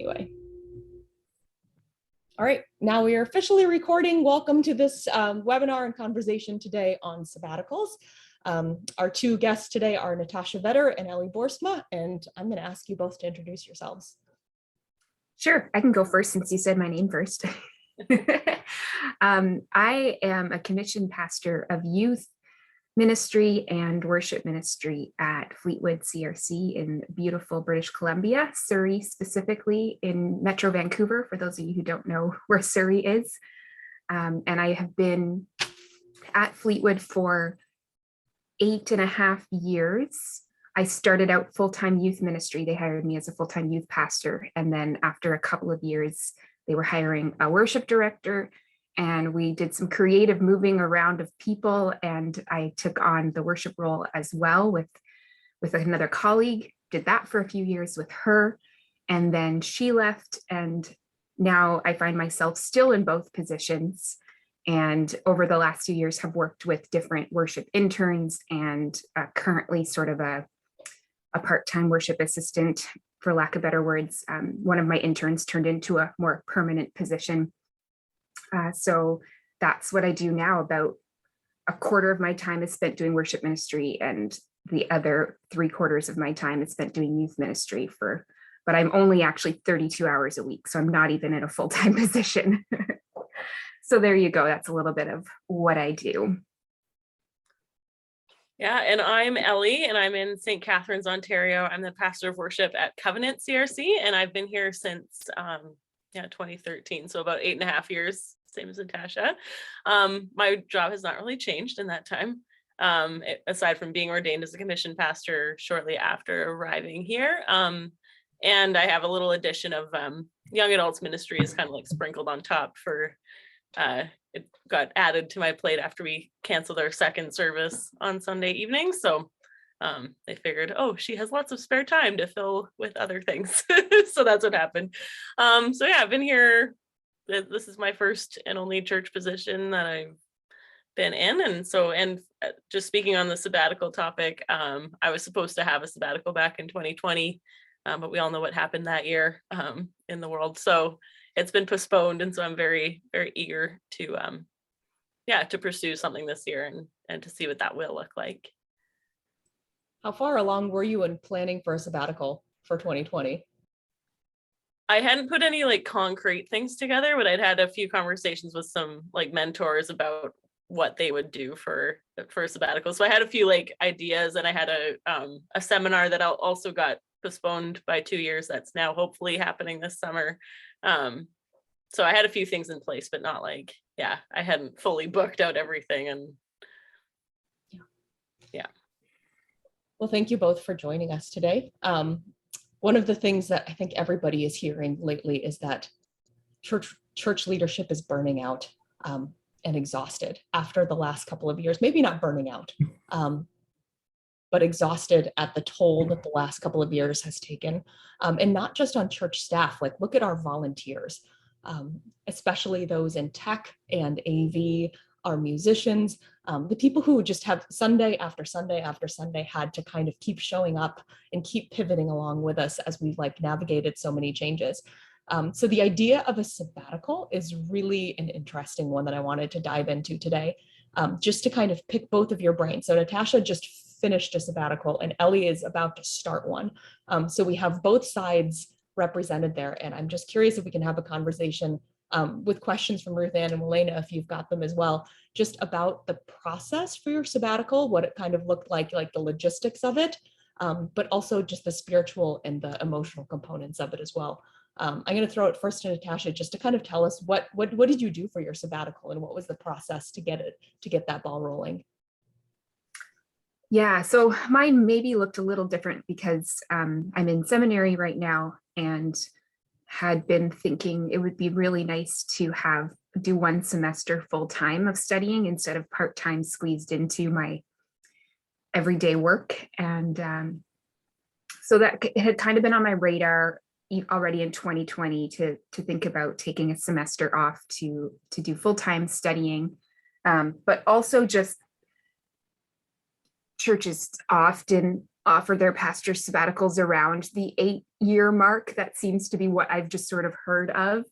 anyway. All right, now we are officially recording. Welcome to this webinar and conversation today on sabbaticals. Our two guests today are Natasha Vedder and Elly Boersma, and I'm going to ask you both to introduce yourselves. Sure, I can go first since you said my name first. I am a commissioned pastor of youth ministry and worship ministry at Fleetwood CRC in beautiful British Columbia, Surrey specifically, in Metro Vancouver, for those of you who don't know where Surrey is. And I have been at Fleetwood for 8.5 years. I started out full-time youth ministry. They hired me as a full-time youth pastor. And then after a couple of years, they were hiring a worship director, and we did some creative moving around of people. And I took on the worship role as well with another colleague, did that for a few years with her. And then she left, and now I find myself still in both positions. And over the last 2 years have worked with different worship interns and currently sort of a part-time worship assistant, for lack of better words. One of my interns turned into a more permanent position. So that's what I do now. About a quarter of my time is spent doing worship ministry, and the other 3/4 of my time is spent doing youth ministry but I'm only actually 32 hours a week. So I'm not even in a full-time position. So there you go. That's a little bit of what I do. Yeah, and I'm Ellie, and I'm in St. Catharines, Ontario. I'm the pastor of worship at Covenant CRC, and I've been here since 2013, so about 8.5 years, same as Natasha. My job has not really changed in that time, aside from being ordained as a commissioned pastor shortly after arriving here. And I have a little addition of young adults ministry is kind of like sprinkled on top for it got added to my plate after we canceled our second service on Sunday evening. So they figured, oh, she has lots of spare time to fill with other things. So that's what happened. So yeah, I've been here. This is my first and only church position that I've been in. And just speaking on the sabbatical topic, I was supposed to have a sabbatical back in 2020, but we all know what happened that year in the world. So it's been postponed, and so I'm very, very eager to pursue something this year and to see what that will look like. How far along were you in planning for a sabbatical for 2020? I hadn't put any like concrete things together, but I'd had a few conversations with some like mentors about what they would do for a sabbatical. So I had a few like ideas, and I had a seminar that also got postponed by 2 years. That's now hopefully happening this summer. So I had a few things in place, but not like, I hadn't fully booked out everything. And yeah. Well, thank you both for joining us today. One of the things that I think everybody is hearing lately is that church leadership is burning out and exhausted after the last couple of years. Maybe not burning out, but exhausted at the toll that the last couple of years has taken. And not just on church staff, like look at our volunteers, especially those in tech and AV, our musicians, the people who just have Sunday after Sunday after Sunday had to kind of keep showing up and keep pivoting along with us as we've like navigated so many changes. So the idea of a sabbatical is really an interesting one that I wanted to dive into today, just to kind of pick both of your brains. So Natasha just finished a sabbatical, and Elly is about to start one. So we have both sides represented there, and I'm just curious if we can have a conversation with questions from Ruth Ann and Milena, if you've got them as well, just about the process for your sabbatical, what it kind of looked like the logistics of it, but also just the spiritual and the emotional components of it as well. I'm going to throw it first to Natasha, just to kind of tell us what did you do for your sabbatical, and what was the process to get that ball rolling? Yeah, so mine maybe looked a little different because I'm in seminary right now, and had been thinking it would be really nice to do 1 semester full time of studying instead of part-time squeezed into my everyday work. And so that it had kind of been on my radar already in 2020 to think about taking a semester off to do full-time studying, but also just churches often offer their pastor sabbaticals around the year mark. That seems to be what I've just sort of heard of.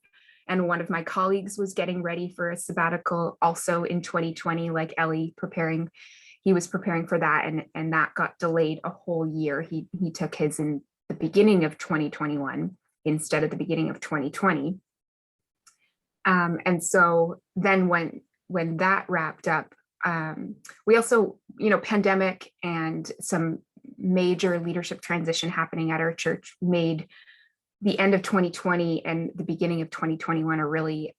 And one of my colleagues was getting ready for a sabbatical also in 2020, like Elly he was preparing for that, and that got delayed a whole year. He took his in the beginning of 2021 instead of the beginning of 2020. And so then when that wrapped up, we also, pandemic and some major leadership transition happening at our church made the end of 2020 and the beginning of 2021 a really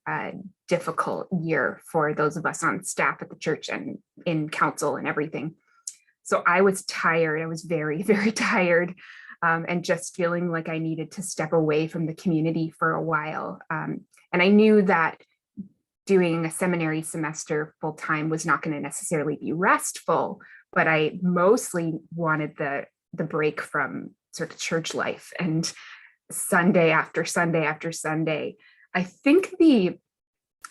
difficult year for those of us on staff at the church and in council and everything. So I was tired. I was very, very tired, and just feeling like I needed to step away from the community for a while. And I knew that doing a seminary semester full time was not going to necessarily be restful, but I mostly wanted the break from sort of church life and Sunday after Sunday after Sunday. I think the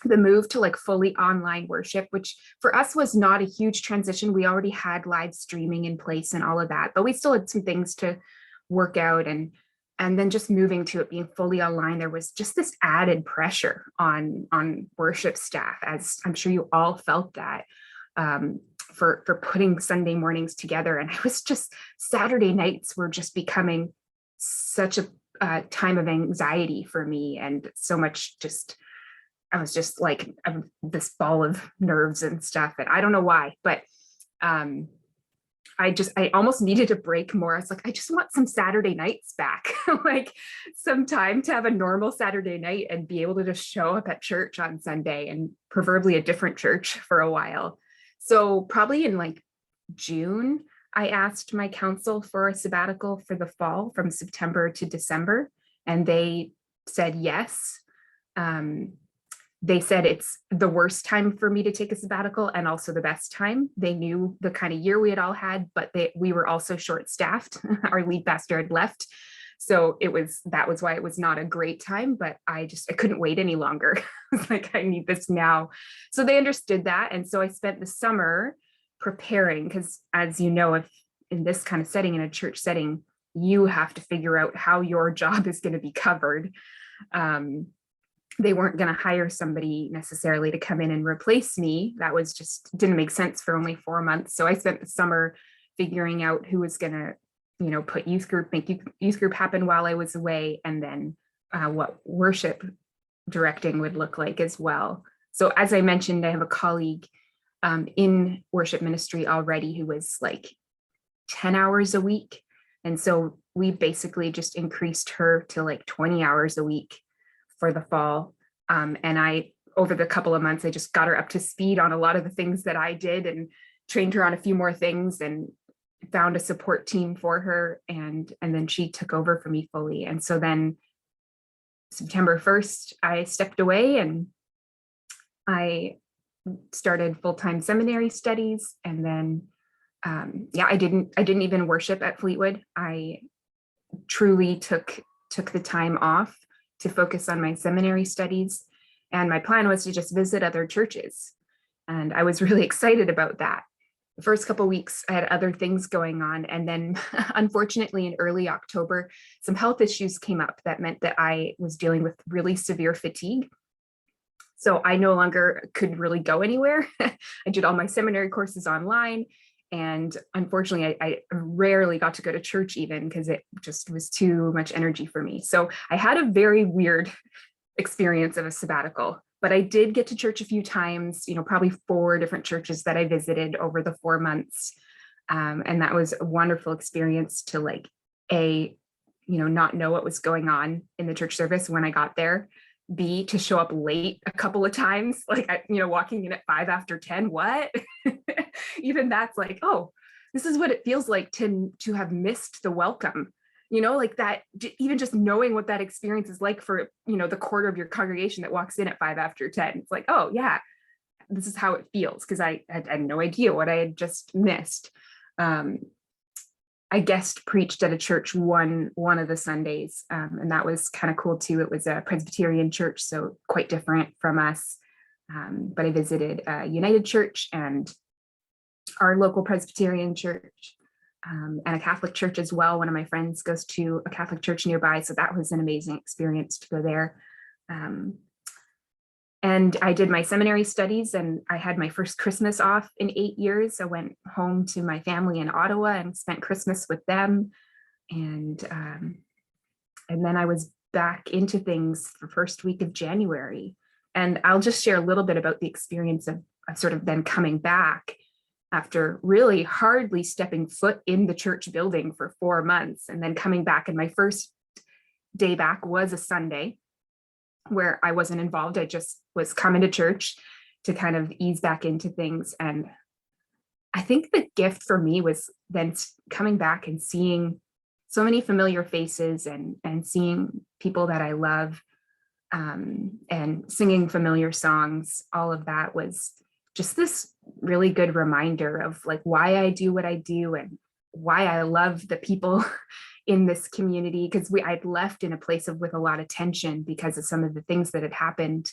move to like fully online worship, which for us was not a huge transition. We already had live streaming in place and all of that, but we still had some things to work out. And then just moving to it being fully online, there was just this added pressure on worship staff, as I'm sure you all felt that, for putting Sunday mornings together. And I was just, Saturday nights were just becoming such a time of anxiety for me, and so much I was just like this ball of nerves and stuff, and I don't know why, but I almost needed a break more. I was like, I just want some Saturday nights back, like some time to have a normal Saturday night and be able to just show up at church on Sunday, and preferably a different church for a while. So probably in like June, I asked my council for a sabbatical for the fall from September to December, and they said yes. They said it's the worst time for me to take a sabbatical and also the best time. They knew the kind of year we had all had, but we were also short-staffed. Our lead pastor had left. So that was why it was not a great time, but I couldn't wait any longer. I was like, I need this now. So they understood that. And so I spent the summer preparing, because as you know, if in this kind of setting, in a church setting, you have to figure out how your job is going to be covered. They weren't going to hire somebody necessarily to come in and replace me. That was just didn't make sense for only 4 months. So I spent the summer figuring out who was going to, put make youth group happen while I was away, and then what worship directing would look like as well. So as I mentioned, I have a colleague in worship ministry already who was like 10 hours a week. And so we basically just increased her to like 20 hours a week for the fall. And over the couple of months, I just got her up to speed on a lot of the things that I did and trained her on a few more things and found a support team for her. And then she took over for me fully. And so then September 1st, I stepped away and I started full-time seminary studies. And then, I didn't even worship at Fleetwood. I truly took the time off to focus on my seminary studies. And my plan was to just visit other churches. And I was really excited about that. The first couple of weeks, I had other things going on. And then unfortunately, in early October, some health issues came up that meant that I was dealing with really severe fatigue. So I no longer could really go anywhere. I did all my seminary courses online. And unfortunately, I rarely got to go to church even, because it just was too much energy for me. So I had a very weird experience of a sabbatical, but I did get to church a few times, probably 4 different churches that I visited over the 4 months. And that was a wonderful experience to not know what was going on in the church service when I got there. B, to show up late a couple of times, walking in at 5 after 10, what? Even that's like, oh, this is what it feels like to have missed the welcome, like that, even just knowing what that experience is like for, the quarter of your congregation that walks in at 5 after 10. It's like, oh yeah, this is how it feels, because I had no idea what I had just missed. I guest preached at a church one of the Sundays, and that was kind of cool too. It was a Presbyterian church, so quite different from us. But I visited a United Church and our local Presbyterian church. and a Catholic church as well. One of my friends goes to a Catholic church nearby, so that was an amazing experience to go there. And I did my seminary studies, and I had my first Christmas off in 8 years. I went home to my family in Ottawa and spent Christmas with them. And then I was back into things the first week of January. And I'll just share a little bit about the experience of sort of then coming back after really hardly stepping foot in the church building for 4 months, and then coming back. And my first day back was a Sunday where I wasn't involved. I just was coming to church to kind of ease back into things. And I think the gift for me was then coming back and seeing so many familiar faces and seeing people that I love, and singing familiar songs. All of that was just this really good reminder of like why I do what I do and why I love the people in this community, because I'd left in a place with a lot of tension because of some of the things that had happened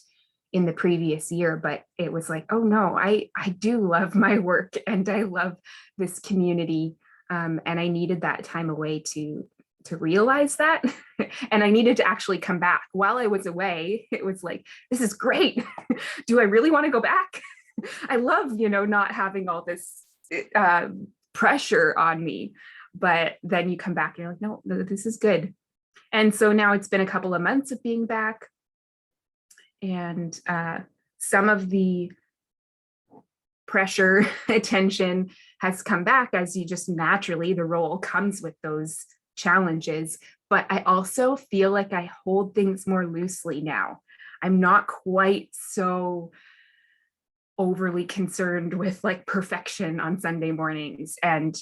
in the previous year. But it was like, oh no, I do love my work and I love this community. And I needed that time away to realize that. And I needed to actually come back. While I was away, it was like, this is great. Do I really want to go back? I love, not having all this pressure on me. But then you come back and you're like, no, this is good. And so now it's been a couple of months of being back. And some of the pressure, attention has come back as you just naturally, the role comes with those challenges. But I also feel like I hold things more loosely now. I'm not quite so overly concerned with like perfection on Sunday mornings. And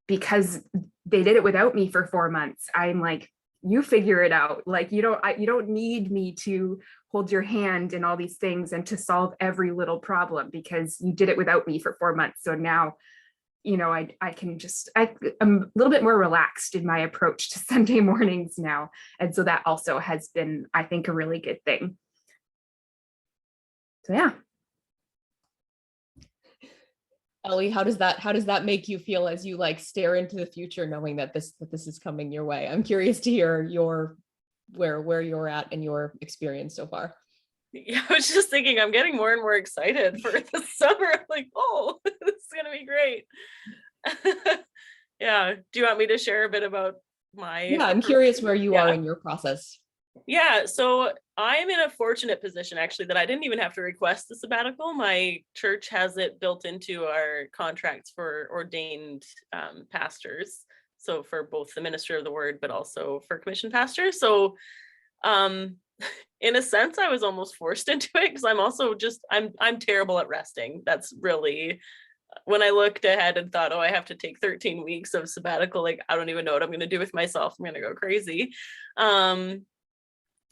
because they did it without me for 4 months, I'm like, you figure it out. Like, you don't need me to hold your hand in all these things and to solve every little problem, because you did it without me for 4 months. So now, I can I'm a little bit more relaxed in my approach to Sunday mornings now. And so that also has been, I think, a really good thing. So yeah. Ellie, how does that make you feel as you like stare into the future, knowing that this is coming your way? I'm curious to hear where you're at and your experience so far. Yeah, I was just thinking, I'm getting more and more excited for the summer. I'm like, oh, this is gonna be great. Yeah. Do you want me to share a bit about my? Yeah, I'm curious where you are in your process. Yeah, so I'm in a fortunate position actually that I didn't even have to request the sabbatical. My church has it built into our contracts for ordained pastors. So for both the minister of the word, but also for commissioned pastors. So in a sense, I was almost forced into it, because I'm also I'm terrible at resting. That's really, when I looked ahead and thought, oh, I have to take 13 weeks of sabbatical, like I don't even know what I'm going to do with myself. I'm going to go crazy.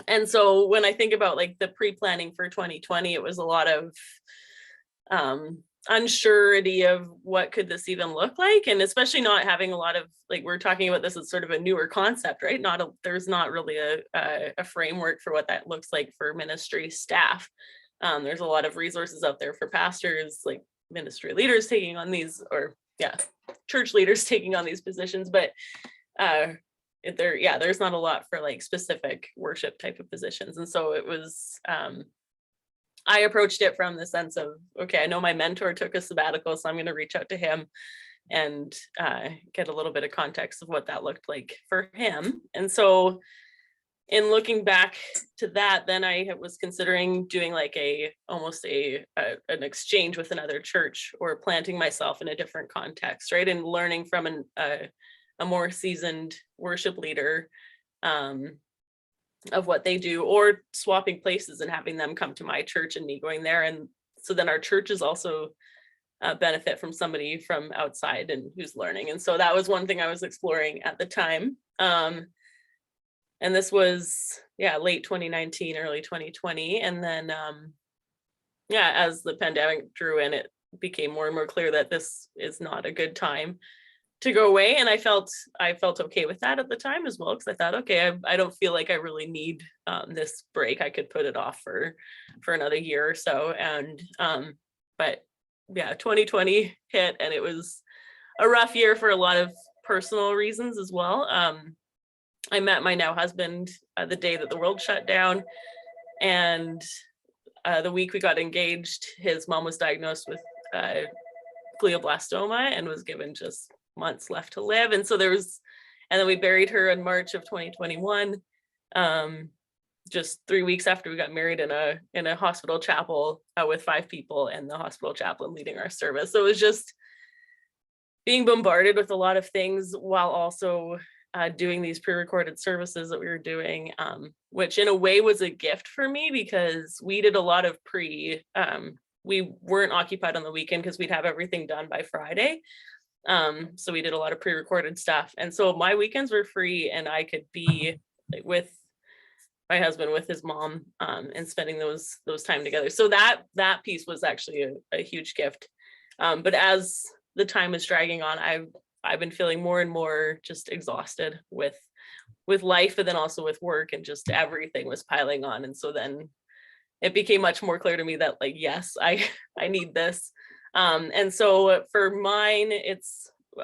And so when I think about like the pre-planning for 2020, it was a lot of unsurety of what could this even look like, and especially not having a lot of, like, we're talking about this as sort of a newer concept, right? There's not really a framework for what that looks like for ministry staff. There's a lot of resources out there for pastors, like ministry leaders taking on these, or church leaders taking on these positions, but there's not a lot for like specific worship type of positions. And so it was, I approached it from the sense of, okay, I know my mentor took a sabbatical, so I'm going to reach out to him and get a little bit of context of what that looked like for him. And so in looking back to that, then I was considering doing like almost an exchange with another church, or planting myself in a different context, right? And learning from a more seasoned worship leader of what they do, or swapping places and having them come to my church and me going there. And so then our churches also benefit from somebody from outside and who's learning. And so that was one thing I was exploring at the time. And this was, late 2019, early 2020. And then, as the pandemic drew in, it became more and more clear that this is not a good time to go away. And I felt okay with that at the time as well, because I thought, okay, I don't feel like I really need this break. I could put it off for another year or so. And but 2020 hit, and it was a rough year for a lot of personal reasons as well. I met my now husband the day that the world shut down, and the week we got engaged, his mom was diagnosed with glioblastoma and was given just months left to live. And so and then we buried her in March of 2021, just 3 weeks after we got married in a hospital chapel with 5 people and the hospital chaplain leading our service. So it was just being bombarded with a lot of things while also doing these pre-recorded services that we were doing, which in a way was a gift for me because we did a lot of we weren't occupied on the weekend because we'd have everything done by Friday. So we did a lot of pre-recorded stuff. And so my weekends were free and I could be with my husband, with his mom, and spending those time together. So that piece was actually a huge gift. But as the time is dragging on, I've been feeling more and more just exhausted with life, and then also with work, and just everything was piling on. And so then it became much more clear to me that, like, yes, I need this. And so for mine,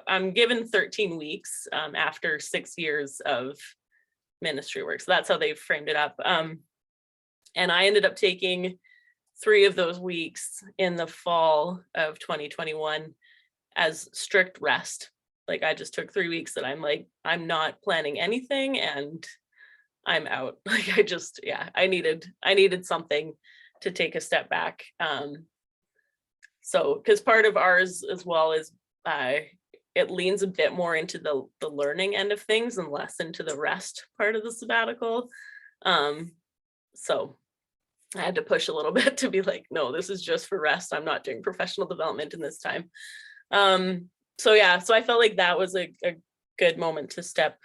I'm given 13 weeks after 6 years of ministry work. So that's how they framed it up. And I ended up taking 3 of those weeks in the fall of 2021 as strict rest. Like, I just took 3 weeks that I'm not planning anything and I'm out. Like, I needed something to take a step back. So, because part of ours as well is it leans a bit more into the learning end of things and less into the rest part of the sabbatical. So I had to push a little bit to be like, no, this is just for rest. I'm not doing professional development in this time. So I felt like that was a good moment to step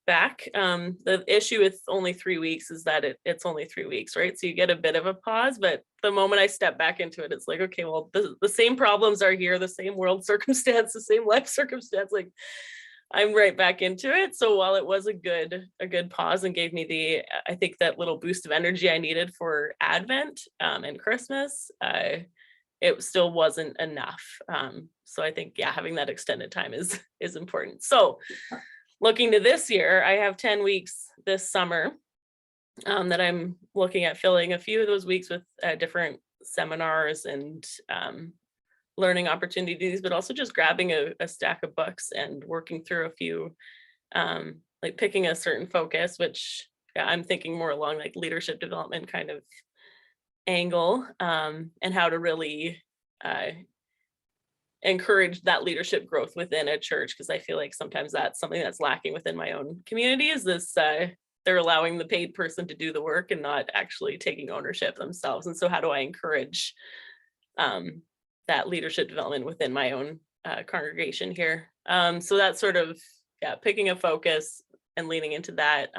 back. The issue with only 3 weeks is that it's only 3 weeks, right? So you get a bit of a pause, but the moment I step back into it, it's like, okay, well, the same problems are here, the same world circumstance, the same life circumstance, like I'm right back into it. So while it was a good pause and gave me I think that little boost of energy I needed for Advent and Christmas, it still wasn't enough. So I think, having that extended time is important. So looking to this year, I have 10 weeks this summer that I'm looking at filling a few of those weeks with different seminars and learning opportunities, but also just grabbing a stack of books and working through a few, like picking a certain focus, which I'm thinking more along like leadership development kind of angle, and how to really encourage that leadership growth within a church, because I feel like sometimes that's something that's lacking within my own community, is this they're allowing the paid person to do the work and not actually taking ownership themselves. And so how do I encourage that leadership development within my own congregation here? So that's sort of picking a focus and leaning into that,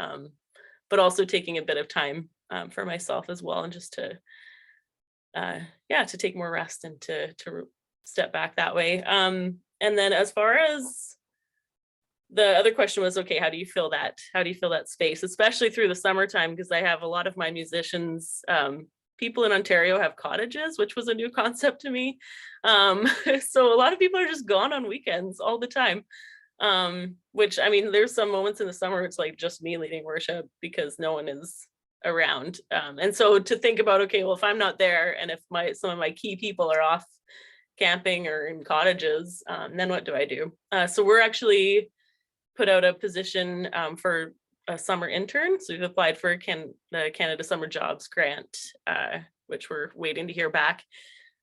but also taking a bit of time for myself as well, and just to take more rest and to step back that way. And then as far as the other question was, okay, how do you feel that space, especially through the summertime? Because I have a lot of my musicians, people in Ontario have cottages, which was a new concept to me. So a lot of people are just gone on weekends all the time. Which, I mean, there's some moments in the summer it's like just me leading worship because no one is around. And so to think about, okay, well, if I'm not there and if some of my key people are off camping or in cottages, then what do I do? So we're actually put out a position for a summer intern. So we've applied for the Canada Summer Jobs Grant, which we're waiting to hear back.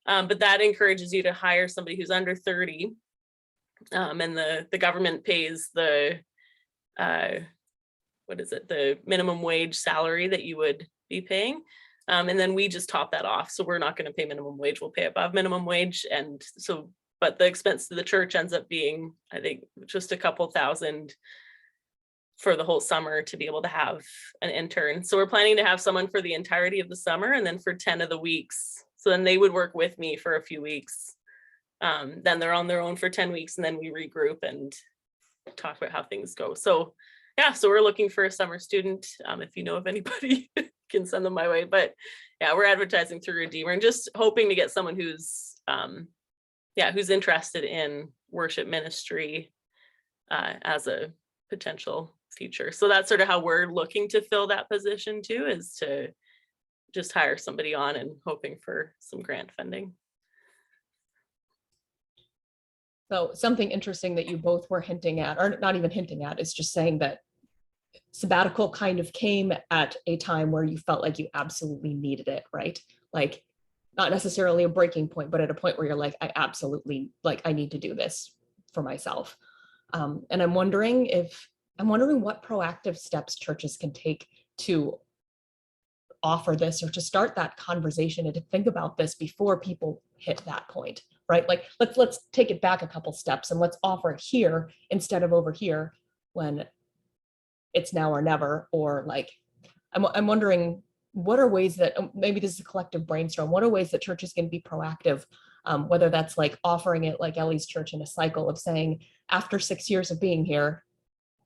But that encourages you to hire somebody who's under 30. And the government pays the minimum wage salary that you would be paying. And then we just top that off. So we're not going to pay minimum wage, we'll pay above minimum wage. And so, but the expense to the church ends up being, I think, just a couple thousand for the whole summer to be able to have an intern. So we're planning to have someone for the entirety of the summer, and then for 10 of the weeks. So then they would work with me for a few weeks. Then they're on their own for 10 weeks, and then we regroup and talk about how things go. So so we're looking for a summer student. If you know of anybody, can send them my way. But we're advertising through Redeemer and just hoping to get someone who's interested in worship ministry as a potential future. So that's sort of how we're looking to fill that position too, is to just hire somebody on and hoping for some grant funding. So something interesting that you both were hinting at, or not even hinting at, is just saying that sabbatical kind of came at a time where you felt like you absolutely needed it, right? Like not necessarily a breaking point, but at a point where you're like, I absolutely, like, I need to do this for myself. And I'm wondering what proactive steps churches can take to offer this, or to start that conversation and to think about this before people hit that point, right? Like let's take it back a couple steps and let's offer it here instead of over here when it's now or never. Or like, I'm wondering, what are ways that, maybe this is a collective brainstorm, what are ways that churches can be proactive, whether that's like offering it like Elly's church in a cycle of saying, after 6 years of being here,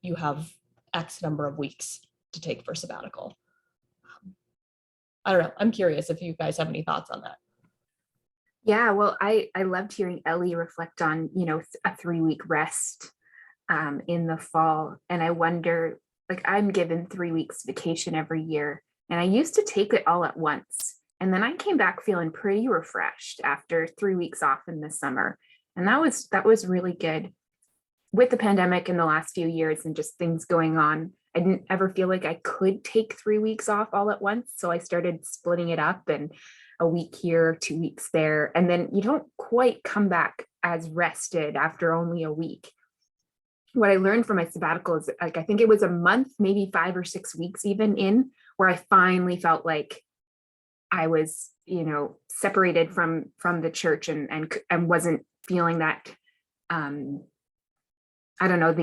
you have X number of weeks to take for sabbatical. I don't know. I'm curious if you guys have any thoughts on that. Yeah, well, I loved hearing Elly reflect on, a 3-week rest in the fall. And I wonder, like, I'm given 3 weeks vacation every year, and I used to take it all at once. And then I came back feeling pretty refreshed after 3 weeks off in the summer. And that was really good. With the pandemic in the last few years and just things going on, I didn't ever feel like I could take 3 weeks off all at once. So I started splitting it up, and a week here, 2 weeks there. And then you don't quite come back as rested after only a week. What I learned from my sabbatical is, like, I think it was a month, maybe 5 or 6 weeks even in, where I finally felt like I was, separated from the church and wasn't feeling that, I don't know,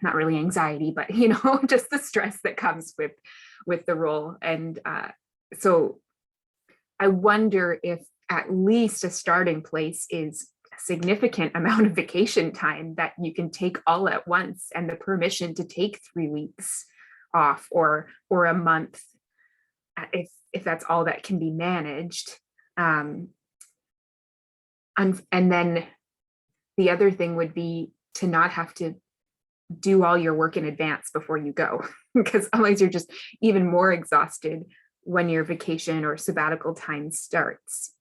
not really anxiety, but, just the stress that comes with the role. And so I wonder if at least a starting place is a significant amount of vacation time that you can take all at once, and the permission to take 3 weeks off or a month, if that's all that can be managed. And then the other thing would be to not have to do all your work in advance before you go, because otherwise you're just even more exhausted when your vacation or sabbatical time starts.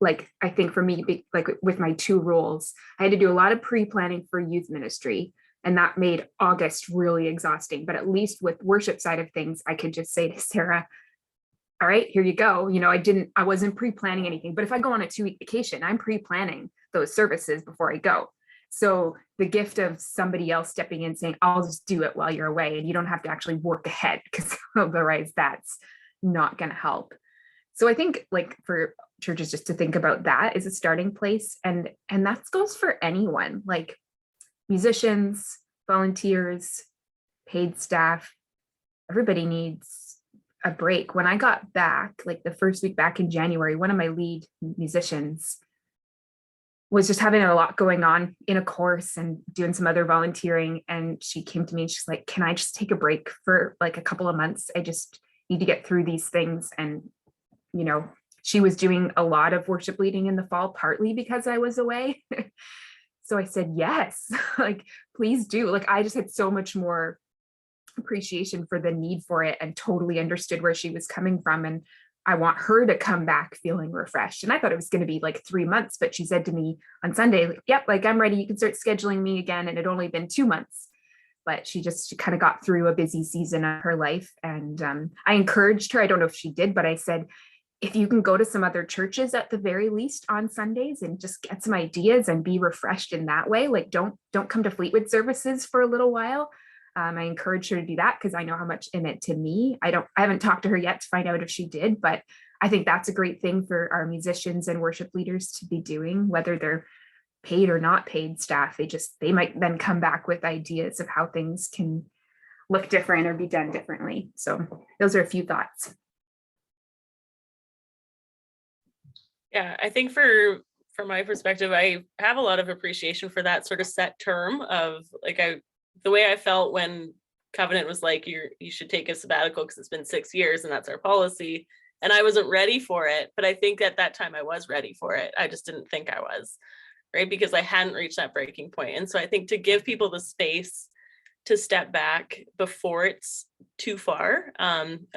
Like, I think for me, like with my 2 roles, I had to do a lot of pre-planning for youth ministry, and that made August really exhausting. But at least with worship side of things, I could just say to Sarah, all right, here you go. I wasn't pre-planning anything, but if I go on a 2-week vacation, I'm pre-planning those services before I go. So the gift of somebody else stepping in saying, I'll just do it while you're away, and you don't have to actually work ahead, because otherwise that's not going to help. So I think, like, for churches just to think about that as a starting place, and that goes for anyone, like musicians, volunteers, paid staff. Everybody needs a break. When I got back, like the first week back in January, one of my lead musicians was just having a lot going on in a course and doing some other volunteering. And she came to me and she's like, can I just take a break for like a couple of months? I just need to get through these things. And, she was doing a lot of worship leading in the fall, partly because I was away. So I said, yes, like, please do. Like, I just had so much more appreciation for the need for it, and totally understood where she was coming from. And I want her to come back feeling refreshed. And I thought it was going to be like 3 months, but she said to me on Sunday, like, yep, like, I'm ready. You can start scheduling me again. And it only been 2 months, but she kind of got through a busy season of her life. And I encouraged her. I don't know if she did, but I said, if you can go to some other churches at the very least on Sundays and just get some ideas and be refreshed in that way, like, don't come to Fleetwood services for a little while. I encouraged her to do that because I know how much it meant to me. I haven't talked to her yet to find out if she did, but I think that's a great thing for our musicians and worship leaders to be doing, whether they're paid or not paid staff. They might then come back with ideas of how things can look different or be done differently. So those are a few thoughts. Yeah, I think from my perspective, I have a lot of appreciation for that sort of set term of, like, the way I felt when Covenant was like, you should take a sabbatical because it's been 6 years and that's our policy. And I wasn't ready for it. But I think at that time I was ready for it. I just didn't think I was. right? Because I hadn't reached that breaking point. And so I think to give people the space to step back before it's too far.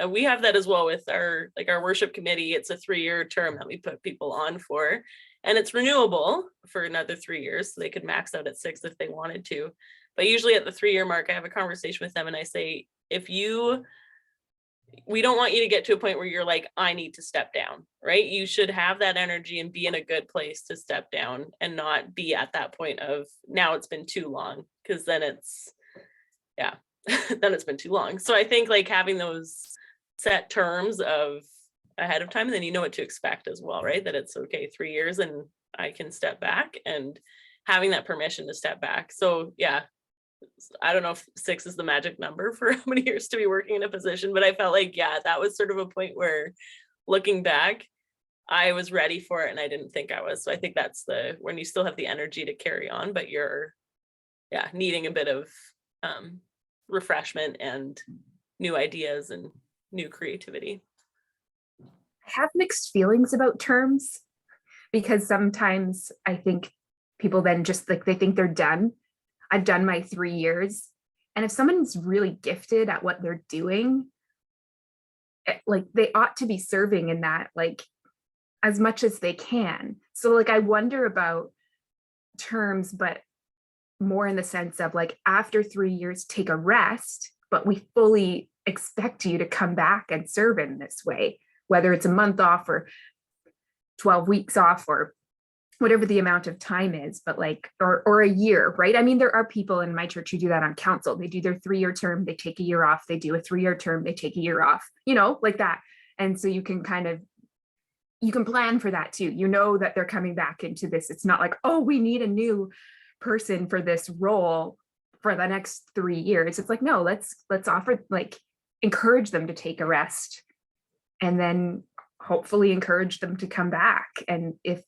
We have that as well with our worship committee. It's a 3-year term that we put people on for, and it's renewable for another 3 years. So they could max out at 6 if they wanted to. But usually at the 3-year mark, I have a conversation with them and I say, we don't want you to get to a point where you're like, I need to step down, right? You should have that energy and be in a good place to step down and not be at that point of now it's been too long, because then it's, then it's been too long. So I think like having those set terms of ahead of time, and then you know what to expect as well, right? That it's okay, 3 years and I can step back, and having that permission to step back. So yeah, I don't know if 6 is the magic number for how many years to be working in a position, but I felt like, that was sort of a point where looking back, I was ready for it and I didn't think I was. So I think that's when you still have the energy to carry on, but you're needing a bit of refreshment and new ideas and new creativity. I have mixed feelings about terms, because sometimes I think people then just like, they think they're done. I've done my 3 years. And if someone's really gifted at what they're doing, like they ought to be serving in that, like as much as they can. So like, I wonder about terms, but more in the sense of like, after 3 years, take a rest, but we fully expect you to come back and serve in this way, whether it's a month off or 12 weeks off or whatever the amount of time is, but like, or a year, right? I mean, there are people in my church who do that on council. They do their 3-year term, they take a year off. They do a 3-year term, they take a year off, like that. And so you can plan for that too. You know that they're coming back into this. It's not like, oh, we need a new person for this role for the next 3 years. It's like, no, let's offer, like, encourage them to take a rest, and then hopefully encourage them to come back. And if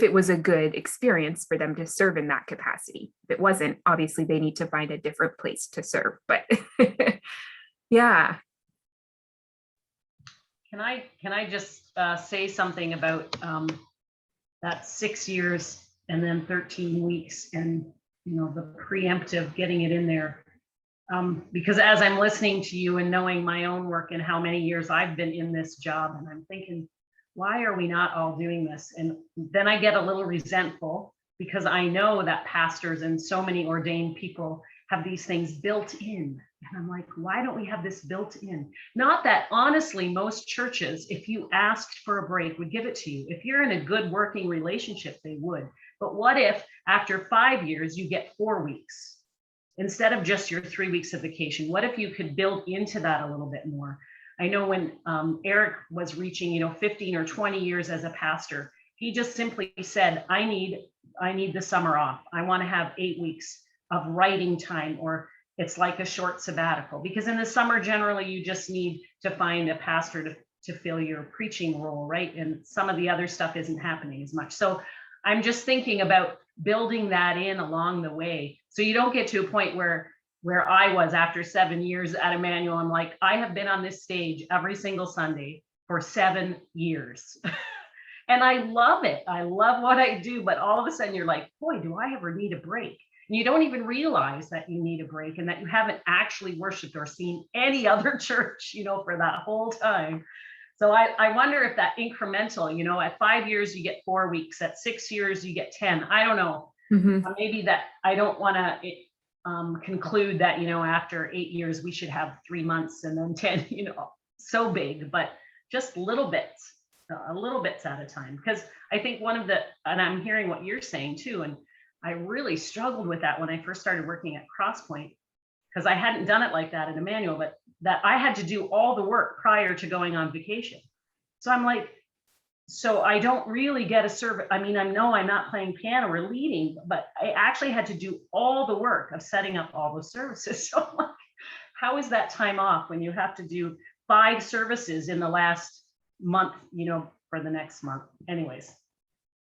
it was a good experience for them to serve in that capacity. If it wasn't, obviously they need to find a different place to serve, but yeah. Can I just say something about that 6 years and then 13 weeks and the preemptive getting it in there? Because as I'm listening to you and knowing my own work and how many years I've been in this job, and I'm thinking, why are we not all doing this? And then I get a little resentful, because I know that pastors and so many ordained people have these things built in. And I'm like, why don't we have this built in? Not that honestly, most churches, if you asked for a break, would give it to you. If you're in a good working relationship, they would. But what if after 5 years, you get 4 weeks instead of just your 3 weeks of vacation? What if you could build into that a little bit more? I know when Eric was reaching, 15 or 20 years as a pastor, he just simply said, I need the summer off. I want to have 8 weeks of writing time, or it's like a short sabbatical, because in the summer, generally, you just need to find a pastor to fill your preaching role, right? And some of the other stuff isn't happening as much. So I'm just thinking about building that in along the way, so you don't get to a point where I was after 7 years at Emmanuel. I'm like, I have been on this stage every single Sunday for 7 years. And I love it. I love what I do. But all of a sudden you're like, boy, do I ever need a break? And you don't even realize that you need a break and that you haven't actually worshiped or seen any other church, for that whole time. So I wonder if that incremental, at 5 years, you get 4 weeks, at 6 years, you get 10. I don't know. Mm-hmm. Maybe that I don't want to conclude that, after 8 years, we should have 3 months and then 10, so big, but just little bits at a time. Because I think and I'm hearing what you're saying too, and I really struggled with that when I first started working at Crosspoint, because I hadn't done it like that at Emmanuel, but that I had to do all the work prior to going on vacation. So I'm like, so I don't really get a service. I mean, I know I'm not playing piano or leading, but I actually had to do all the work of setting up all those services. So I'm like, how is that time off when you have to do 5 services in the last month, for the next month? Anyways,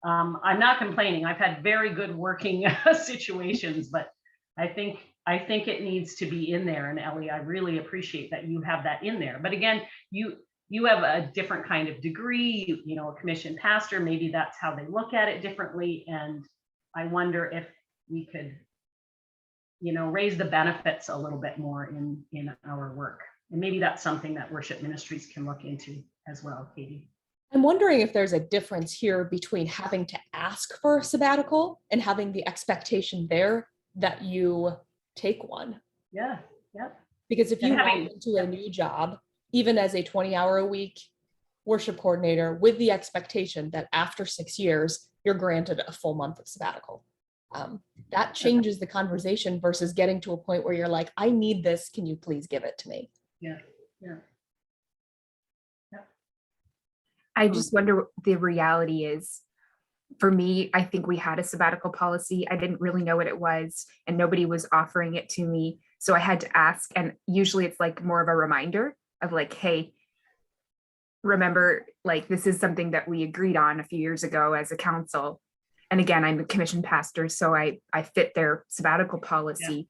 I'm not complaining. I've had very good working situations, but I think it needs to be in there. And Ellie, I really appreciate that you have that in there. But again, you have a different kind of degree, a commissioned pastor, maybe that's how they look at it differently. And I wonder if we could, raise the benefits a little bit more in our work. And maybe that's something that worship ministries can look into as well, Katie. I'm wondering if there's a difference here between having to ask for a sabbatical and having the expectation there that you take one. Yeah. Because if you walk having- into a new job, even as a 20-hour-a-week worship coordinator, with the expectation that after 6 years, you're granted a full month of sabbatical. That changes the conversation versus getting to a point where you're like, I need this, can you please give it to me? Yeah. I just wonder the reality is, for me, I think we had a sabbatical policy. I didn't really know what it was, and nobody was offering it to me. So I had to ask, and usually it's like more of a reminder of like, hey, remember, like, this is something that we agreed on a few years ago as a council. And again, I'm a commissioned pastor, so I fit their sabbatical policy,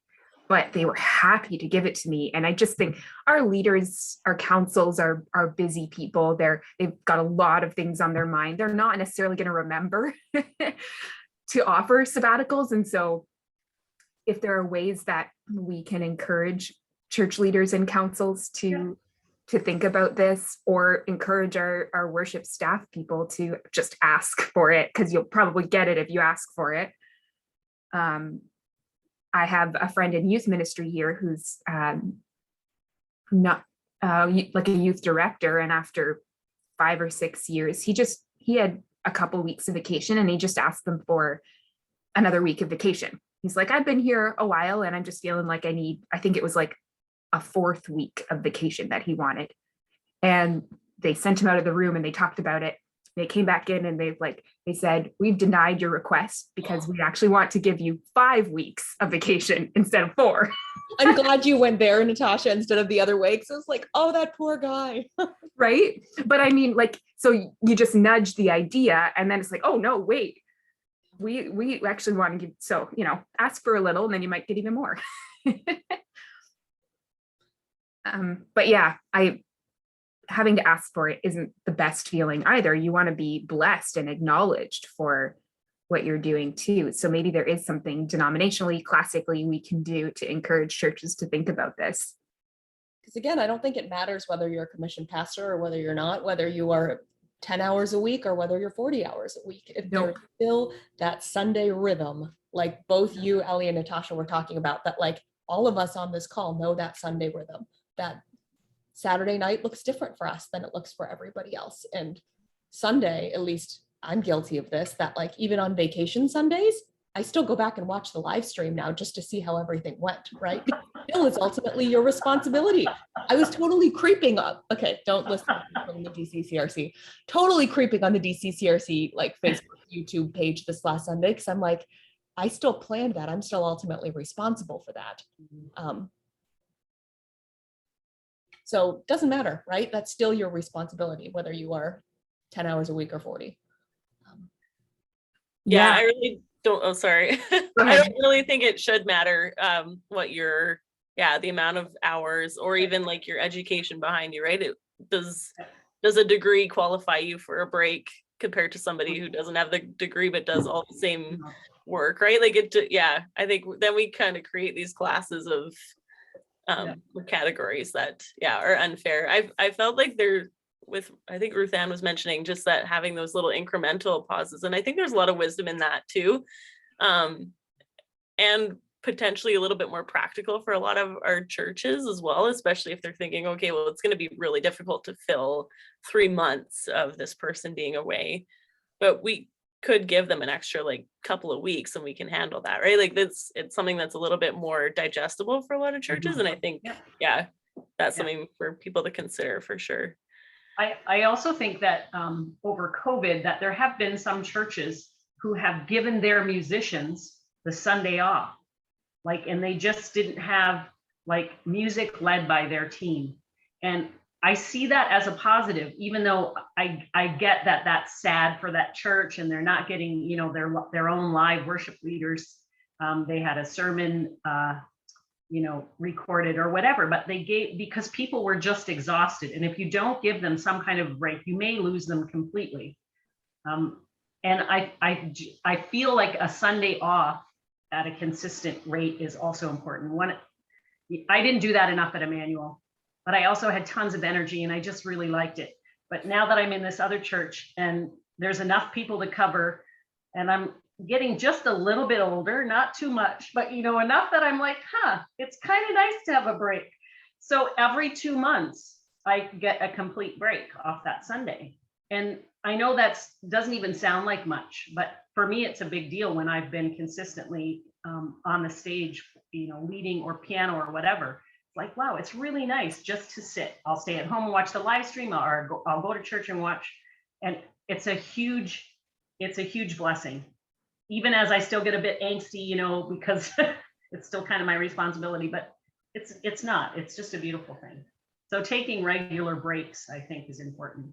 but they were happy to give it to me. And I just think our leaders, our councils are busy people. They've got a lot of things on their mind. They're not necessarily going to remember to offer sabbaticals. And so if there are ways that we can encourage church leaders and councils to think about this, or encourage our worship staff people to just ask for it, because you'll probably get it if you ask for it. I have a friend in youth ministry here who's not like a youth director, and after 5 or 6 years, he had a couple weeks of vacation, and he just asked them for another week of vacation. He's like, I've been here a while and I'm just feeling like I think it was like a 4th week of vacation that he wanted. And they sent him out of the room and they talked about it. They came back in and they said, we've denied your request because we actually want to give you 5 weeks of vacation instead of 4. I'm glad you went there, Natasha, instead of the other way. Because I was like, oh, that poor guy. Right. But I mean, like, so you just nudge the idea, and then it's like, oh no, wait, we actually want to give, so, ask for a little and then you might get even more. But yeah, having to ask for it isn't the best feeling either. You want to be blessed and acknowledged for what you're doing too. So maybe there is something denominationally, classically, we can do to encourage churches to think about this. Because again, I don't think it matters whether you're a commissioned pastor or whether you're not, whether you are 10 hours a week or whether you're 40 hours a week. If there's still that Sunday rhythm, like both you, Ellie, and Natasha were talking about, that like all of us on this call know that Sunday rhythm, that Saturday night looks different for us than it looks for everybody else. And Sunday, at least I'm guilty of this, that like even on vacation Sundays, I still go back and watch the live stream now just to see how everything went, right? Still, it's ultimately your responsibility. I was totally creeping up. Okay, don't listen from the DCCRC. Totally creeping on the DCCRC like Facebook, YouTube page this last Sunday, because I'm like, I still planned that. I'm still ultimately responsible for that. So it doesn't matter, right? That's still your responsibility, whether you are 10 hours a week or 40. Yeah, I really don't, oh, sorry. I don't really think it should matter what the amount of hours or even like your education behind you, right? Does a degree qualify you for a break compared to somebody who doesn't have the degree but does all the same work, right? Like I think then we kind of create these classes of categories that are unfair. I felt like I think Ruth Ann was mentioning just that having those little incremental pauses, and I think there's a lot of wisdom in that too, and potentially a little bit more practical for a lot of our churches as well, especially if they're thinking, okay, well, it's going to be really difficult to fill 3 months of this person being away, but we could give them an extra like couple of weeks and we can handle that, right? Like it's something that's a little bit more digestible for a lot of churches. And I think, that's something for people to consider for sure. I also think that over COVID, that there have been some churches who have given their musicians the Sunday off, and they just didn't have like music led by their team. And I see that as a positive, even though I get that that's sad for that church and they're not getting, their own live worship leaders. They had a sermon, recorded or whatever, but they gave, because people were just exhausted. And if you don't give them some kind of break, you may lose them completely. And I feel like a Sunday off at a consistent rate is also important. I didn't do that enough at Emmanuel, but I also had tons of energy and I just really liked it. But now that I'm in this other church and there's enough people to cover, and I'm getting just a little bit older, not too much, but enough that I'm like, it's kind of nice to have a break. So every 2 months, I get a complete break off that Sunday. And I know that doesn't even sound like much, but for me, it's a big deal when I've been consistently on the stage, leading or piano or whatever. It's like, wow, it's really nice just to sit. I'll stay at home and watch the live stream, or I'll go to church and watch. And it's a huge blessing. Even as I still get a bit angsty, because it's still kind of my responsibility, but it's not. It's just a beautiful thing. So taking regular breaks, I think, is important.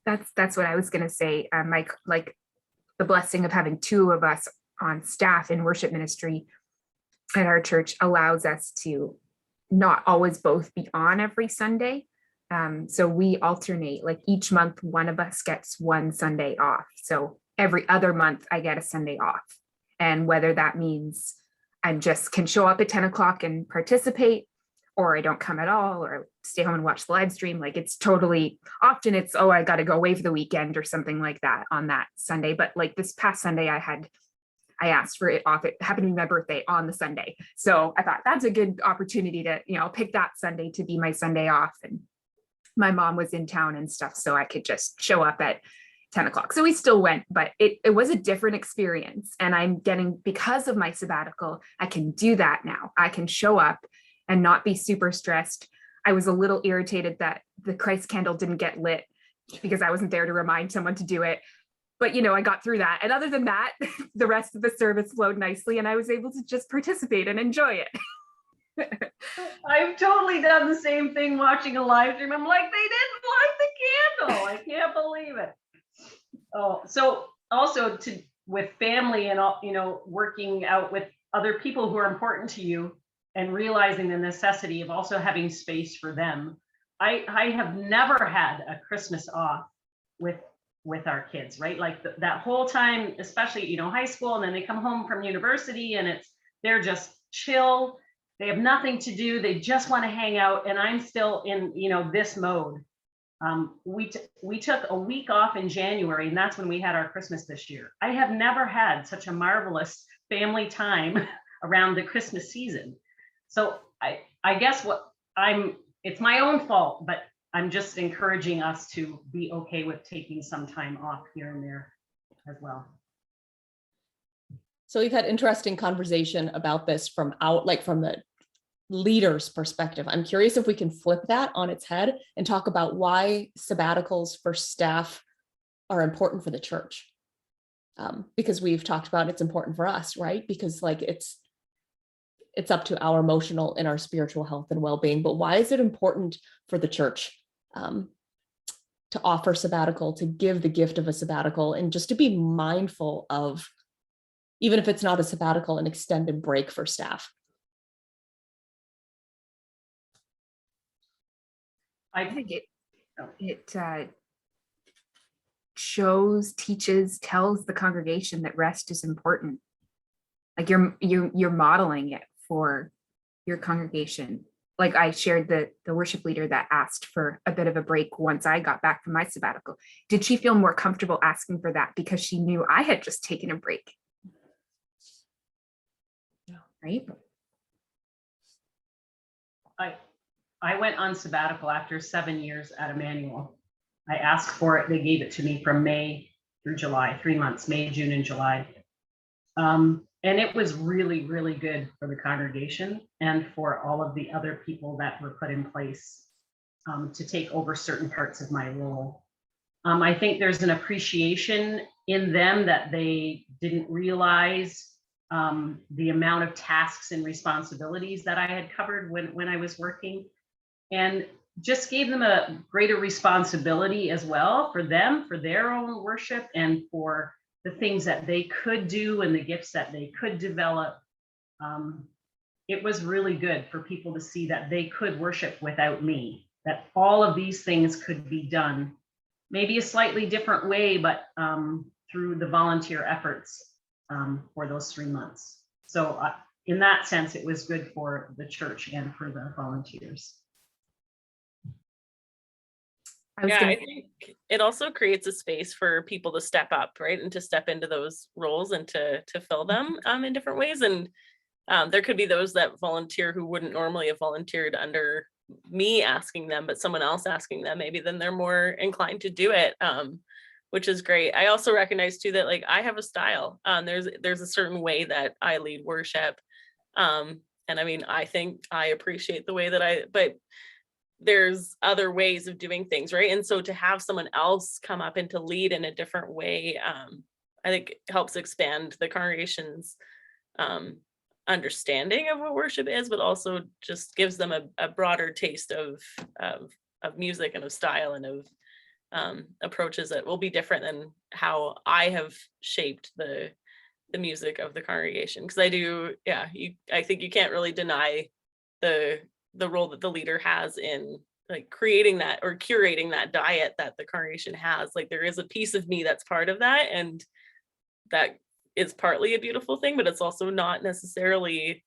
That's what I was going to say. Like the blessing of having two of us on staff in worship ministry at our church allows us to not always both be on every Sunday. So we alternate, like each month, one of us gets one Sunday off. So every other month I get a Sunday off. And whether that means I just can show up at 10 o'clock and participate, or I don't come at all, or stay home and watch the live stream. Like it's totally, often it's, I got to go away for the weekend or something like that on that Sunday. But like this past Sunday, I asked for it off. It happened to be my birthday on the Sunday. So I thought that's a good opportunity to, pick that Sunday to be my Sunday off. And my mom was in town and stuff, so I could just show up at 10 o'clock. So we still went, but it was a different experience. And I'm getting, because of my sabbatical, I can do that now. I can show up and not be super stressed. I was a little irritated that the Christ candle didn't get lit because I wasn't there to remind someone to do it. But, I got through that. And other than that, the rest of the service flowed nicely and I was able to just participate and enjoy it. I've totally done the same thing watching a live stream. I'm like, they didn't light the candle. I can't believe it. Oh, so also with family and all, working out with other people who are important to you and realizing the necessity of also having space for them. I have never had a Christmas off with our kids, right? Like that whole time, especially, high school, and then they come home from university and they're just chill. They have nothing to do. They just want to hang out. And I'm still in, this mode. We took a week off in January, and that's when we had our Christmas this year. I have never had such a marvelous family time around the Christmas season. So I guess it's my own fault, but I'm just encouraging us to be okay with taking some time off here and there as well. So we've had interesting conversation about this from the leader's perspective. I'm curious if we can flip that on its head and talk about why sabbaticals for staff are important for the church. Because we've talked about it's important for us, right? Because it's up to our emotional and our spiritual health and well-being. But why is it important for the church to offer sabbatical, to give the gift of a sabbatical, and just to be mindful of, even if it's not a sabbatical, an extended break for staff? I think it shows, teaches, tells the congregation that rest is important. Like you're modeling it for your congregation. Like I shared the worship leader that asked for a bit of a break once I got back from my sabbatical. Did she feel more comfortable asking for that because she knew I had just taken a break? Yeah. Right. I went on sabbatical after 7 years at Emmanuel. I asked for it. They gave it to me from May through July, 3 months, May, June, and July. And it was really, really good for the congregation and for all of the other people that were put in place to take over certain parts of my role. I think there's an appreciation in them that they didn't realize the amount of tasks and responsibilities that I had covered when I was working, and just gave them a greater responsibility as well for them, for their own worship, and for the things that they could do and the gifts that they could develop. It was really good for people to see that they could worship without me, that all of these things could be done maybe a slightly different way, but through the volunteer efforts for those 3 months. So in that sense, it was good for the church and for the volunteers. I think it also creates a space for people to step up, right, and to step into those roles and to fill them in different ways. And there could be those that volunteer who wouldn't normally have volunteered under me asking them, but someone else asking them, maybe then they're more inclined to do it, which is great. I also recognize too that, like, I have a style. There's a certain way that I lead worship, and I mean, I think I appreciate the way that but there's other ways of doing things, right? And so to have someone else come up and to lead in a different way, I think helps expand the congregation's understanding of what worship is, but also just gives them a broader taste of music and of style and of approaches that will be different than how I have shaped the music of the congregation. Because I think you can't really deny the role that the leader has in like creating that or curating that diet that the congregation has. Like, there is a piece of me that's part of that, and that is partly a beautiful thing, but it's also not necessarily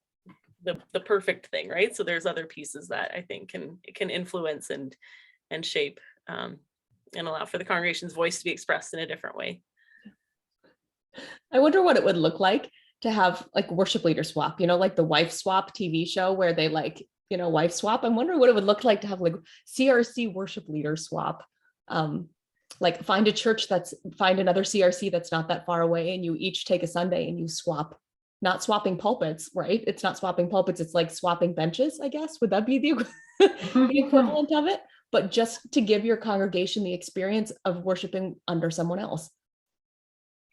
the perfect thing, right? So there's other pieces that I think can influence and shape and allow for the congregation's voice to be expressed in a different way. I wonder what it would look like to have like worship leader swap, like the wife swap TV show where they like, wife swap. I'm wondering what it would look like to have like CRC worship leader swap. Like find another CRC that's not that far away, and you each take a Sunday and you swap, not swapping pulpits, right? It's not swapping pulpits. It's like swapping benches, I guess. Would that be the equivalent of it? But just to give your congregation the experience of worshiping under someone else.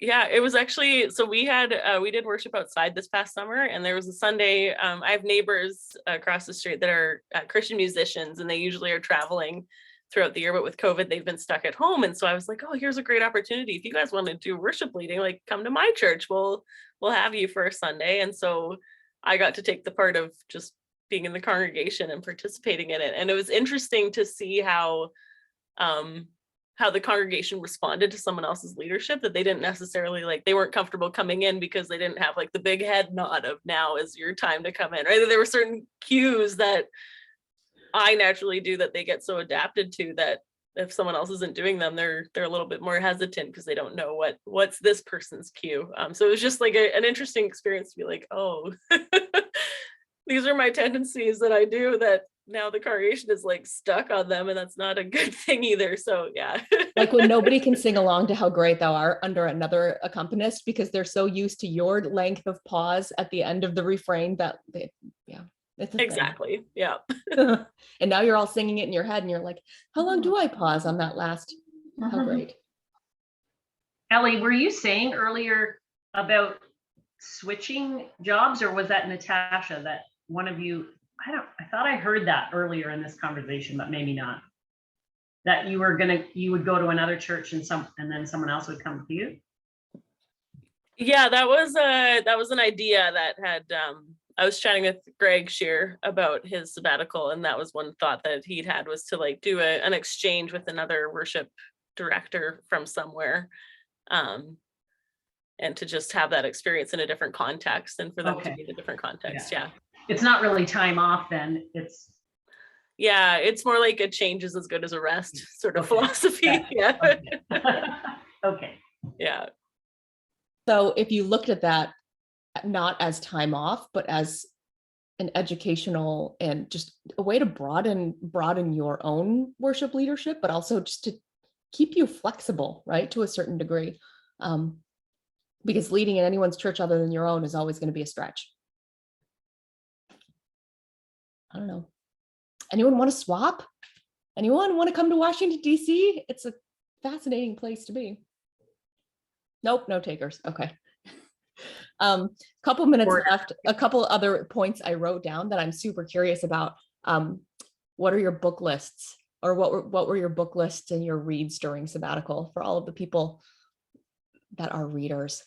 Yeah, it was actually, so we did worship outside this past summer, and there was a Sunday, I have neighbors across the street that are Christian musicians, and they usually are traveling throughout the year, but with COVID, they've been stuck at home. And so I was like, oh, here's a great opportunity. If you guys want to do worship leading, like, come to my church, we'll have you for a Sunday. And so I got to take the part of just being in the congregation and participating in it. And it was interesting to see how the congregation responded to someone else's leadership, that they didn't necessarily they weren't comfortable coming in because they didn't have like the big head nod of now is your time to come in, right? There were certain cues that I naturally do that they get so adapted to that if someone else isn't doing them, they're a little bit more hesitant because they don't know what's this person's cue. So it was just like an interesting experience to be like, oh, these are my tendencies that I do that now the congregation is like stuck on them, and that's not a good thing either. So yeah. Like when nobody can sing along to How Great Thou Art under another accompanist because they're so used to your length of pause at the end of the refrain that it's exactly thing. Yeah. And now you're all singing it in your head and you're like, how long do I pause on that last How Great? Ellie, were you saying earlier about switching jobs, or was that Natasha that one of you, I thought I heard that earlier in this conversation, but maybe not, that you would go to another church and then someone else would come to you? Yeah, that was an idea that had I was chatting with Greg Shear about his sabbatical, and that was one thought that he'd had, was to like do an exchange with another worship director from somewhere, and to just have that experience in a different context, and for them to be in a different context. Yeah. It's not really time off then. It's more like a change is as good as a rest sort of philosophy. Yeah. Okay. Yeah. So if you looked at that not as time off, but as an educational and just a way to broaden your own worship leadership, but also just to keep you flexible, right, to a certain degree, because leading in anyone's church other than your own is always going to be a stretch. I don't know. Anyone want to swap? Anyone want to come to Washington, D.C.? It's a fascinating place to be. Nope, no takers. Okay. Couple minutes left. A couple other points I wrote down that I'm super curious about. What are your book lists, or what were your book lists and your reads during sabbatical for all of the people that are readers?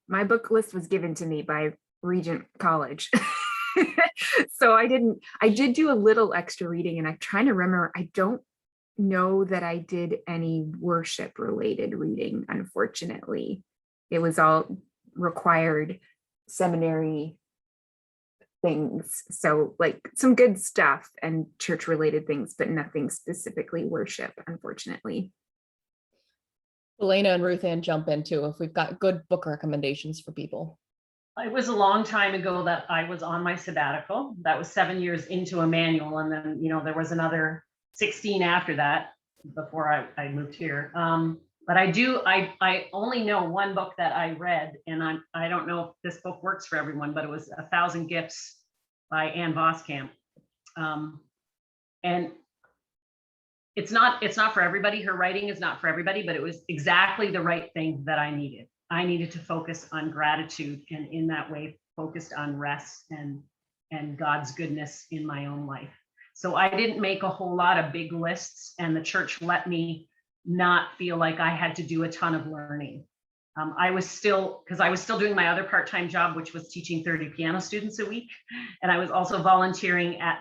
My book list was given to me by Regent College. So I did do a little extra reading, and I'm trying to remember, I don't know that I did any worship related reading, unfortunately. It was all required seminary things. So like some good stuff and church related things, but nothing specifically worship, unfortunately. Elena and Ruth Ann jump in too if we've got good book recommendations for people. It was a long time ago that I was on my sabbatical. That was 7 years into a manual. And then, there was another 16 after that before I moved here. But I only know one book that I read, and I don't know if this book works for everyone, but it was 1,000 Gifts by Ann Voskamp. And it's not for everybody. Her writing is not for everybody, but it was exactly the right thing that I needed. I needed to focus on gratitude, and in that way focused on rest and God's goodness in my own life. So I didn't make a whole lot of big lists, and the church let me not feel like I had to do a ton of learning. I was still doing my other part-time job, which was teaching 30 piano students a week. And I was also volunteering at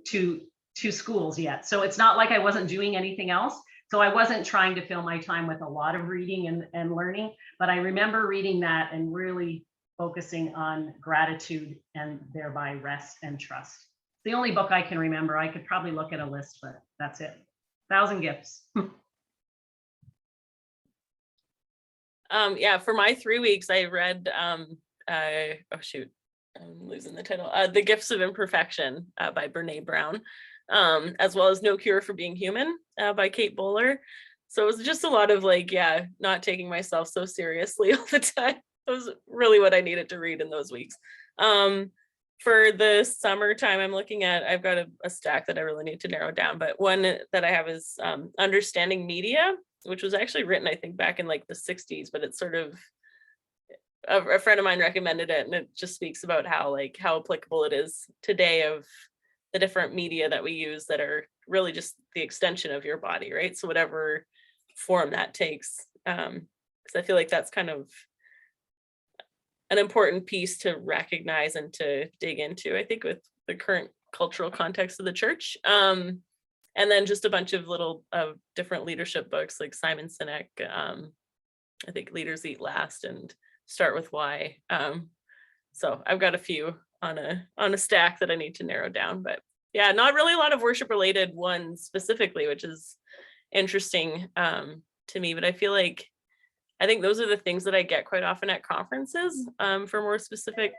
two schools yet. So it's not like I wasn't doing anything else. So I wasn't trying to fill my time with a lot of reading and learning, but I remember reading that and really focusing on gratitude and thereby rest and trust. It's the only book I can remember. I could probably look at a list, but that's it. 1,000 Gifts. Yeah, for my 3 weeks, I read, oh shoot, I'm losing the title, The Gifts of Imperfection by Brene Brown, as well as No Cure for Being Human by Kate Bowler. So it was just a lot of not taking myself so seriously all the time. It was really what I needed to read in those weeks. For the summertime, I'm looking at, I've got a stack that I really need to narrow down, but one that I have is Understanding Media, which was actually written, I think, back in the 60s, but it's sort of, a friend of mine recommended it, and it just speaks about how applicable it is today of the different media that we use that are really just the extension of your body, right? So whatever form that takes, because I feel like that's kind of an important piece to recognize and to dig into, I think, with the current cultural context of the church. And then just a bunch of little different leadership books like Simon Sinek, I think Leaders Eat Last and Start With Why. So I've got a few on a stack that I need to narrow down, but yeah, not really a lot of worship related ones specifically, which is interesting to me, but I think those are the things that I get quite often at conferences for more specific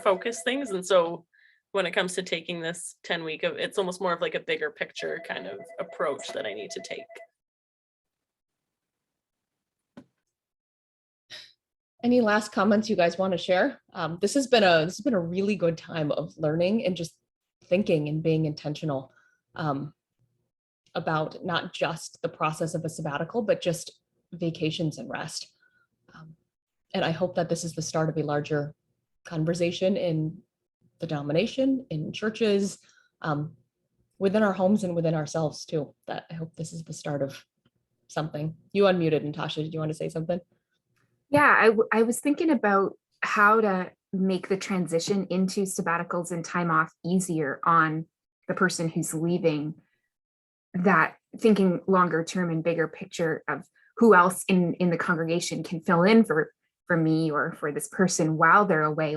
focus things. And so when it comes to taking this 10-week, it's almost more of a bigger picture kind of approach that I need to take. Any last comments you guys want to share? This has been a really good time of learning and just thinking and being intentional about not just the process of a sabbatical, but just vacations and rest. And I hope that this is the start of a larger conversation in the denomination, in churches, within our homes and within ourselves too. That I hope this is the start of something. You unmuted, Natasha. Did you want to say something? Yeah, I was thinking about how to make the transition into sabbaticals and time off easier on the person who's leaving, that thinking longer term and bigger picture of who else in the congregation can fill in for me or for this person while they're away,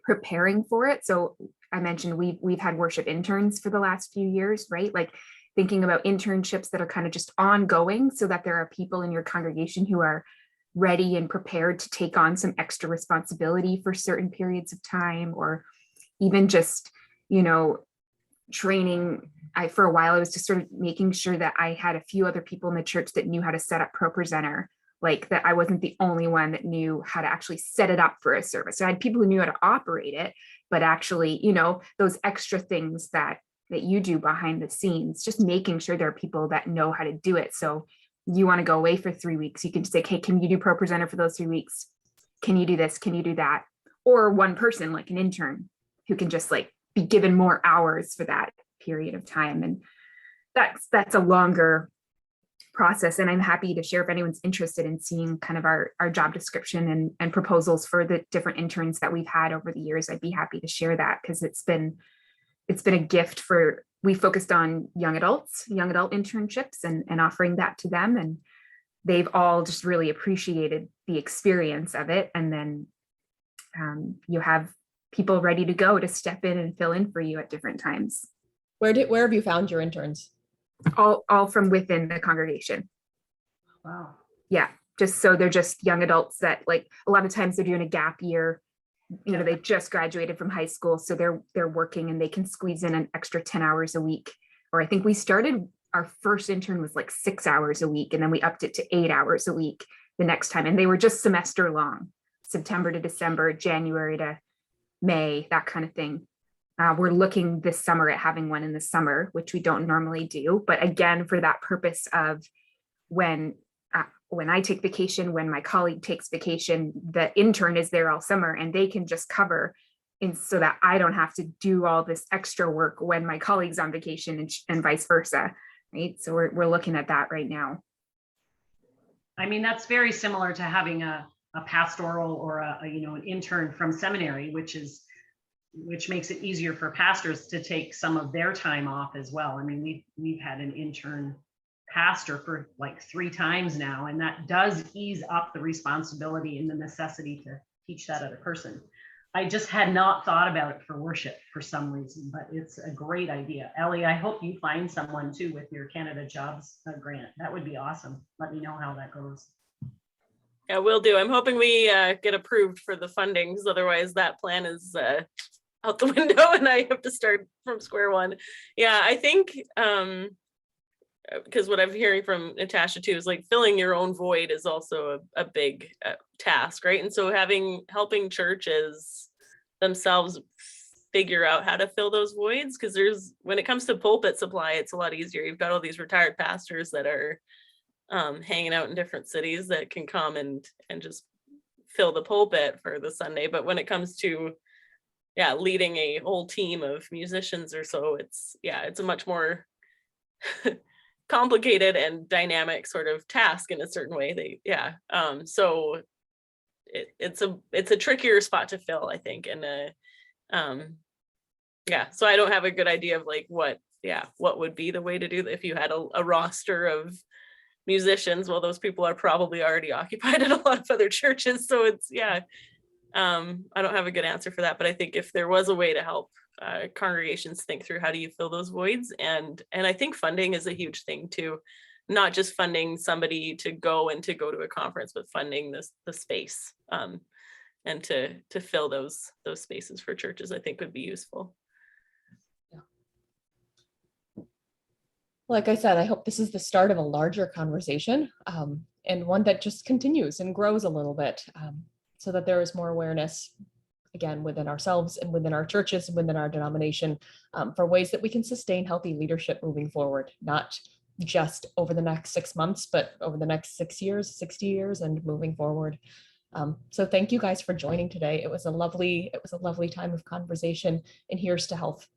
preparing for it. So I mentioned we've had worship interns for the last few years, right? Thinking about internships that are kind of just ongoing so that there are people in your congregation who are ready and prepared to take on some extra responsibility for certain periods of time, or even just, training. For a while, I was just sort of making sure that I had a few other people in the church that knew how to set up ProPresenter, that I wasn't the only one that knew how to actually set it up for a service. So I had people who knew how to operate it, but actually, those extra things that you do behind the scenes, just making sure there are people that know how to do it. So you want to go away for 3 weeks, you can just say, hey, can you do ProPresenter for those 3 weeks? Can you do this? Can you do that? Or one person, like an intern, who can just be given more hours for that period of time. And that's a longer process. And I'm happy to share if anyone's interested in seeing kind of our job description and proposals for the different interns that we've had over the years. I'd be happy to share that, because it's been it's been a gift for, we focused on young adult internships and offering that to them. And they've all just really appreciated the experience of it. And then you have people ready to go to step in and fill in for you at different times. Where have you found your interns? All from within the congregation. Wow. Yeah, just so they're just young adults that, like, a lot of times they're doing a gap year. You know, they just graduated from high school, so they're working and they can squeeze in an extra 10 hours a week. Or I think we started, our first intern was like 6 hours a week, and then we upped it to 8 hours a week the next time. And they were just semester long, September to December, January to May, that kind of thing. We're looking this summer at having one in the summer, which we don't normally do. But again, for that purpose of when I take vacation, when my colleague takes vacation, the intern is there all summer and they can just cover, and so that I don't have to do all this extra work when my colleague's on vacation and vice versa. Right. So we're looking at that right now. I mean, that's very similar to having a pastoral or an intern from seminary, which makes it easier for pastors to take some of their time off as well. I mean, we've had an intern pastor for like 3 times now, and that does ease up the responsibility and the necessity to teach that other person. I just had not thought about it for worship for some reason, but it's a great idea. Ellie, I hope you find someone too with your Canada Jobs grant. That would be awesome. Let me know how that goes. Yeah, will do. I'm hoping we get approved for the funding, because otherwise that plan is out the window and I have to start from square one. Yeah, I think because what I'm hearing from Natasha too is like filling your own void is also a big task, right? And so helping churches themselves figure out how to fill those voids, because when it comes to pulpit supply, it's a lot easier. You've got all these retired pastors that are hanging out in different cities that can come and just fill the pulpit for the Sunday. But when it comes to leading a whole team of musicians or so, it's a much more complicated and dynamic sort of task in a certain way. So it's a trickier spot to fill, I think. And so I don't have a good idea of like what would be the way to do that if you had a roster of musicians. Well, those people are probably already occupied at a lot of other churches, so it's I don't have a good answer for that, but I think if there was a way to help congregations think through how do you fill those voids, and I think funding is a huge thing too, not just funding somebody to go to a conference, but funding the space and to fill those spaces for churches, I think would be useful. Like I said, I hope this is the start of a larger conversation, and one that just continues and grows a little bit, so that there is more awareness, again, within ourselves and within our churches and within our denomination, for ways that we can sustain healthy leadership moving forward, not just over the next 6 months, but over the next 6 years, 60 years, and moving forward. So thank you guys for joining today. It was a lovely time of conversation, and here's to health